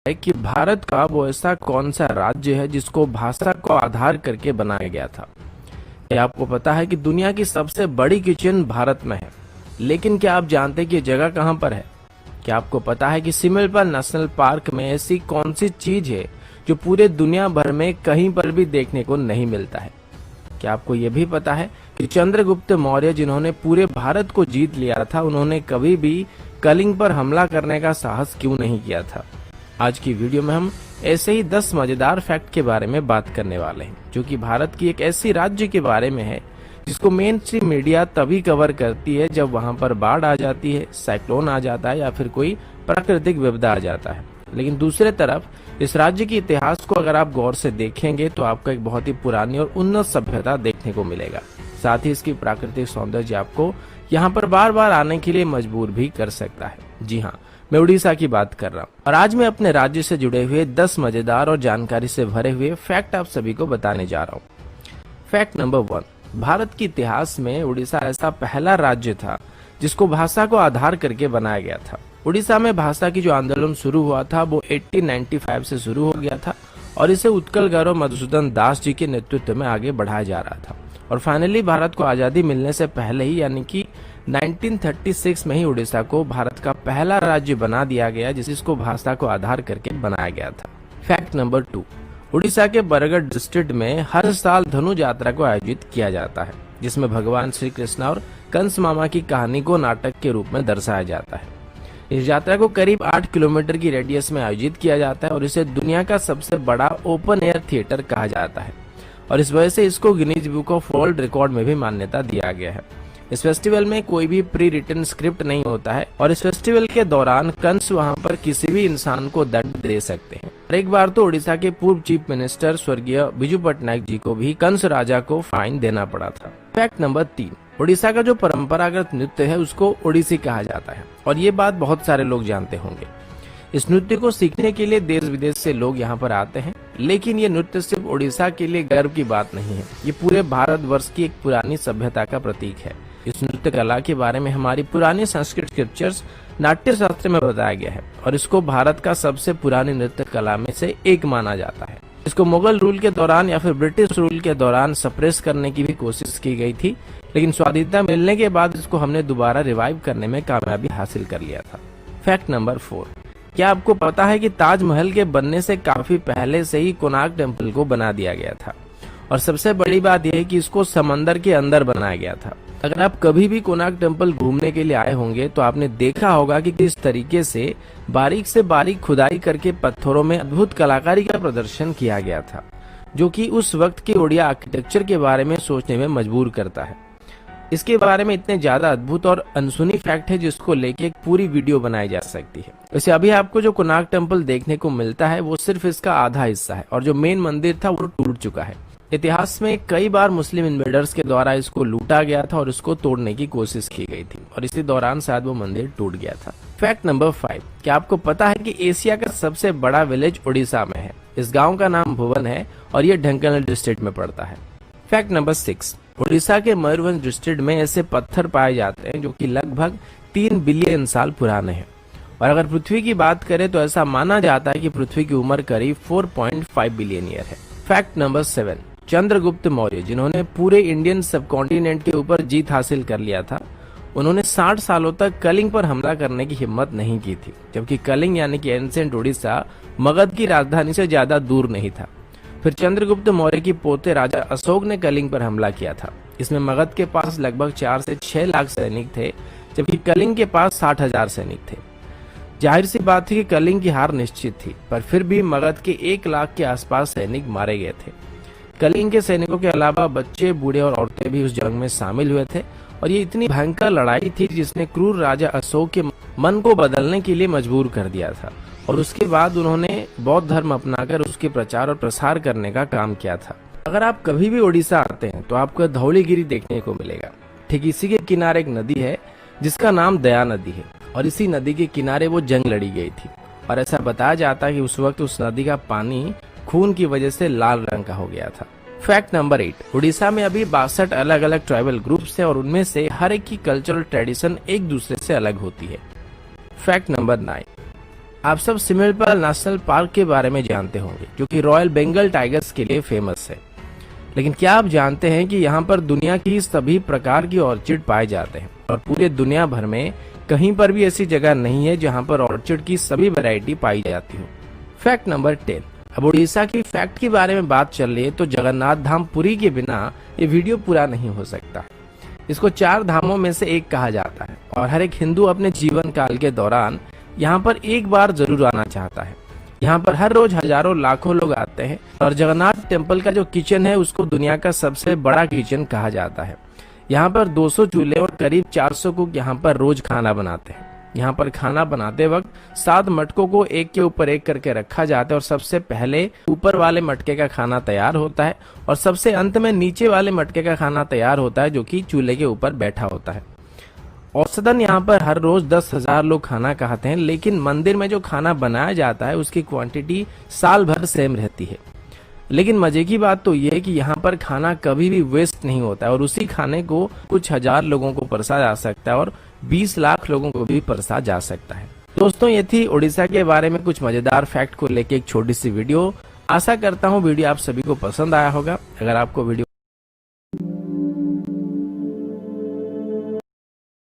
है कि भारत का वो ऐसा कौन सा राज्य है जिसको भाषा को आधार करके बनाया गया था। क्या आपको पता है कि दुनिया की सबसे बड़ी किचन भारत में है, लेकिन क्या आप जानते हैं कि ये जगह कहाँ पर है? क्या आपको पता है कि सिमलपाल नेशनल पार्क में ऐसी कौन सी चीज है जो पूरे दुनिया भर में कहीं पर भी देखने को नहीं मिलता है? क्या आपको ये भी पता है कि चंद्रगुप्त मौर्य जिन्होंने पूरे भारत को जीत लिया था, उन्होंने कभी भी कलिंग पर हमला करने का साहस क्यों नहीं किया था? आज की वीडियो में हम ऐसे ही 10 मजेदार फैक्ट के बारे में बात करने वाले हैं, जो कि भारत की एक ऐसी राज्य के बारे में है जिसको मेन स्ट्रीम मीडिया तभी कवर करती है जब वहां पर बाढ़ आ जाती है, साइक्लोन आ जाता है या फिर कोई प्राकृतिक विपदा आ जाता है। लेकिन दूसरे तरफ इस राज्य के इतिहास को अगर आप गौर से देखेंगे तो आपको एक बहुत ही पुरानी और उन्नत सभ्यता देखने को मिलेगा। साथ ही इसकी प्राकृतिक सौंदर्य आपको यहाँ पर बार बार आने के लिए मजबूर भी कर सकता है। जी हाँ, मैं उड़ीसा की बात कर रहा हूँ और आज मैं अपने राज्य से जुड़े हुए 10 मजेदार और जानकारी से भरे हुए फैक्ट आप सभी को बताने जा रहा हूँ। फैक्ट नंबर 1, भारत के इतिहास में उड़ीसा ऐसा पहला राज्य था जिसको भाषा को आधार करके बनाया गया था। उड़ीसा में भाषा की जो आंदोलन शुरू हुआ था वो 1895 से शुरू हो गया था और इसे उत्कल गौरव मधुसूदन दास जी के नेतृत्व में आगे बढ़ाया जा रहा था। और फाइनली भारत को आजादी मिलने से पहले ही यानी कि 1936 में ही उड़ीसा को भारत का पहला राज्य बना दिया गया जिसको भाषा को आधार करके बनाया गया था। फैक्ट नंबर 2, उड़ीसा के बरगढ़ डिस्ट्रिक्ट में हर साल धनु यात्रा को आयोजित किया जाता है, जिसमें भगवान श्री कृष्ण और कंस मामा की कहानी को नाटक के रूप में दर्शाया जाता है। इस यात्रा को करीब 8 किलोमीटर की रेडियस में आयोजित किया जाता है और इसे दुनिया का सबसे बड़ा ओपन एयर थिएटर कहा जाता है और इस वजह से इसको Guinness book of world record में भी मान्यता दिया गया है। इस फेस्टिवल में कोई भी प्री रिटन स्क्रिप्ट नहीं होता है और इस फेस्टिवल के दौरान कंस वहां पर किसी भी इंसान को दंड दे सकते हैं। और एक बार तो उड़ीसा के पूर्व चीफ मिनिस्टर स्वर्गीय बिजू पटनायक जी को भी कंस राजा को फाइन देना पड़ा था। फैक्ट नंबर 3, उड़ीसा का जो परंपरागत नृत्य है उसको ओडिसी कहा जाता है और ये बात बहुत सारे लोग जानते होंगे। इस नृत्य को सीखने के लिए देश विदेश से लोग यहाँ पर आते हैं, लेकिन ये नृत्य सिर्फ उड़ीसा के लिए गर्व की बात नहीं है, ये पूरे भारतवर्ष की एक पुरानी सभ्यता का प्रतीक है। इस नृत्य कला के बारे में हमारी पुरानी संस्कृत स्क्रिप्चर्स नाट्य शास्त्र में बताया गया है और इसको भारत का सबसे पुरानी नृत्य कला में से एक माना जाता है। इसको मुगल रूल के दौरान या फिर ब्रिटिश रूल के दौरान सप्रेस करने की भी कोशिश की गई थी, लेकिन स्वाधीनता मिलने के बाद इसको हमने दोबारा रिवाइव करने में कामयाबी हासिल कर लिया था। फैक्ट नंबर 4, क्या आपको पता है कि ताजमहल के बनने से काफी पहले से ही कोणार्क टेम्पल को बना दिया गया था और सबसे बड़ी बात यह है कि इसको समंदर के अंदर बनाया गया था। अगर आप कभी भी कोणार्क टेम्पल घूमने के लिए आए होंगे तो आपने देखा होगा कि किस तरीके से बारीक खुदाई करके पत्थरों में अद्भुत कलाकारी का प्रदर्शन किया गया था, जो कि उस वक्त के ओडिया आर्किटेक्चर के बारे में सोचने में मजबूर करता है। इसके बारे में इतने ज्यादा अद्भुत और अनसुनी फैक्ट है जिसको लेके एक पूरी वीडियो बनाई जा सकती है। वैसे अभी आपको जो कोणार्क टेम्पल देखने को मिलता है वो सिर्फ इसका आधा हिस्सा है और जो मेन मंदिर था वो टूट चुका है। इतिहास में कई बार मुस्लिम इन्वेडर्स के द्वारा इसको लूटा गया था और इसको तोड़ने की कोशिश की गई थी और इसी दौरान शायद वो मंदिर टूट गया था। फैक्ट नंबर 5, क्या आपको पता है कि एशिया का सबसे बड़ा विलेज उड़ीसा में है? इस गांव का नाम भुवन है और ये ढेंकानाल डिस्ट्रिक्ट में पड़ता है। फैक्ट नंबर 6, उड़ीसा के मयूरभंज डिस्ट्रिक्ट में ऐसे पत्थर पाए जाते हैं जो कि लगभग 3 बिलियन साल पुराने हैं और अगर पृथ्वी की बात करें तो ऐसा माना जाता है कि पृथ्वी की उम्र करीब 4.5 बिलियन ईयर है। फैक्ट नंबर 7, चंद्रगुप्त मौर्य जिन्होंने पूरे इंडियन सबकॉन्टिनेंट के ऊपर जीत हासिल कर लिया था, उन्होंने 60 सालों तक कलिंग पर हमला करने की हिम्मत नहीं की थी, जबकि कलिंग यानी कि एंसेंट उड़ीसा मगध की राजधानी से ज्यादा दूर नहीं था। फिर चंद्रगुप्त मौर्य की पोते राजा अशोक ने कलिंग पर हमला किया था। इसमें मगध के पास लगभग 4 से 6 लाख सैनिक थे, जबकि कलिंग के पास 60,000 सैनिक थे। जाहिर सी बात थी कि कलिंग की हार निश्चित थी, पर फिर भी मगध के 1 लाख के आसपास सैनिक मारे गए थे। कलिंग के सैनिकों के अलावा बच्चे, बूढ़े और औरतें भी उस जंग में शामिल हुए थे और ये इतनी भयंकर लड़ाई थी जिसने क्रूर राजा अशोक के मन को बदलने के लिए मजबूर कर दिया था और उसके बाद उन्होंने बौद्ध धर्म अपनाकर उसके प्रचार और प्रसार करने का काम किया था। अगर आप कभी भी उड़ीसा आते हैं तो आपको धौलीगिरी देखने को मिलेगा। ठीक इसी के किनारे एक नदी है जिसका नाम दया नदी है और इसी नदी के किनारे वो जंग लड़ी गई थी और ऐसा बताया जाता है कि उस वक्त उस नदी का पानी खून की वजह से लाल रंग का हो गया था। फैक्ट नंबर 8, उड़ीसा में अभी 62 अलग अलग ट्राइबल ग्रुप्स है और उनमें से हर एक की कल्चरल ट्रेडिशन एक दूसरे से अलग होती है। फैक्ट नंबर 9, आप सब सिमलपाल नेशनल पार्क के बारे में जानते होंगे, जो कि रॉयल बंगाल टाइगर्स के लिए फेमस है। लेकिन क्या आप जानते हैं कि यहाँ पर दुनिया की सभी प्रकार की ऑर्चिड पाए जाते हैं और पूरे दुनिया भर में कहीं पर भी ऐसी जगह नहीं है जहाँ पर ऑर्चिड की सभी वैरायटी पाई जाती हो। Fact number 10। अब उड़ीसा की फैक्ट के बारे में बात चल रही है तो जगन्नाथ धाम पुरी के बिना ये वीडियो पूरा नहीं हो सकता। इसको 4 धामों में से एक कहा जाता है और हर एक हिंदू अपने जीवन काल के दौरान यहाँ पर एक बार जरूर आना चाहता है। यहाँ पर हर रोज हजारों लाखों लोग आते हैं और जगन्नाथ टेम्पल का जो किचन है उसको दुनिया का सबसे बड़ा किचन कहा जाता है। यहाँ पर 200 चूल्हे और करीब 400 कुक यहाँ पर रोज खाना बनाते हैं। यहाँ पर खाना बनाते वक्त 7 मटकों को एक के ऊपर एक करके रखा जाता है और सबसे पहले ऊपर वाले मटके का खाना तैयार होता है और सबसे अंत में नीचे वाले मटके का खाना तैयार होता है, जो कि चूल्हे के ऊपर बैठा होता है। औसतन यहाँ पर हर रोज 10,000 लोग खाना खाते हैं, लेकिन मंदिर में जो खाना बनाया जाता है उसकी क्वांटिटी साल भर सेम रहती है। लेकिन मजे की बात तो ये है कि यहाँ पर खाना कभी भी वेस्ट नहीं होता है और उसी खाने को कुछ हजार लोगों को परसा जा सकता है और 20 लाख लोगों को भी परसा जा सकता है। दोस्तों, ये थी उड़ीसा के बारे में कुछ मजेदार फैक्ट को लेके एक छोटी सी वीडियो। आशा करता हूँ वीडियो आप सभी को पसंद आया होगा। अगर आपको वीडियो